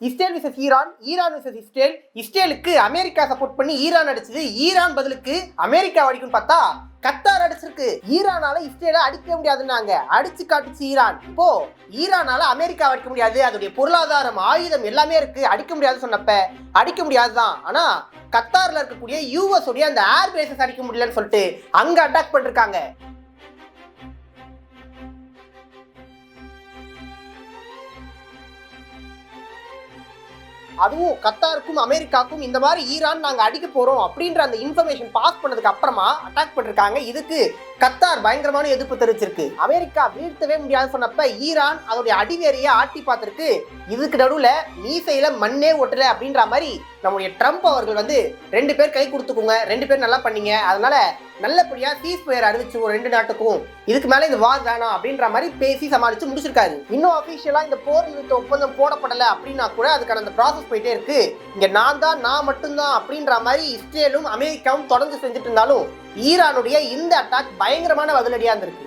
Israel versus Iran, Iran versus Israel. இஸ்ரேலுக்கு America support பண்ணி Iran அடிச்சது. ஈரான் பதிலுக்கு அமெரிக்கா அடிக்கும்னு பார்த்தா கத்தார் அடிச்சிருக்கு. ஈரானால இஸ்ரேலை அடிக்க முடியாதுன்னாங்க, அடிச்சு காட்டுச்சு ஈரான். இப்போ ஈரானால அமெரிக்கா அடிக்க முடியாது, அதோடைய பொருளாதாரம் ஆயுதம் எல்லாமே இருக்கு, அடிக்க முடியாது சொன்னப்ப அடிக்க முடியாதுதான். ஆனா கத்தார்ல இருக்கக்கூடிய யூஎஸ் உடைய அந்த ஏர் பேசஸ் அடிக்க முடியலன்னு சொல்லிட்டு அங்க அட்டாக் பண்ணிருக்காங்க. அதுவும் கத்தாருக்கும் அமெரிக்காவுக்கும் இந்த மாதிரி ஈரான் நாங்க அடிக்க போறோம் அப்படின்ற அந்த இன்ஃபர்மேஷன் பாஸ் பண்ணதுக்கு அப்புறமா அட்டாக் பண்ணிருக்காங்க. இதுக்கு கத்தார் பயங்கரமான எதிர்ப்பு தெரிவிச்சிருக்கு. அமெரிக்கா வீழ்த்தவே முடியாது சொன்னப்ப ஈரான் அதோடைய அடிவேறையை ஆட்டி பார்த்திருக்கு. இதுக்கு நடுவுல மீசையில மண்ணே ஒட்டல அப்படின்ற மாதிரி நம்முடைய ட்ரம்ப் அவர்கள் வந்து 2 பேர் கை கொடுத்துக்கோங்க, 2 பேர் நல்லா பண்ணீங்க, அதனால நல்லபடியா சீஸ்ஃபயர் அறிவிச்சு ஒரு 2 நாட்டுக்கும், இதுக்கு மேல இது வார் வேணாம் அப்படின்ற மாதிரி பேசி சமாளிச்சு முடிச்சிருக்காரு. இன்னும் அபிஷியலா இந்த போர் நிறுத்த ஒப்பந்தம் போடப்படல அப்படின்னா கூட அதுக்கான அந்த ப்ராசஸ் போயிட்டே இருக்கு. இங்க நான் மட்டும்தான் அப்படின்ற மாதிரி இஸ்ரேலும் அமெரிக்காவும் தொடர்ந்து செஞ்சுட்டு இருந்தாலும் ஈரானுடைய இந்த அட்டாக் பயங்கரமான பதிலடியா இருந்திருக்கு.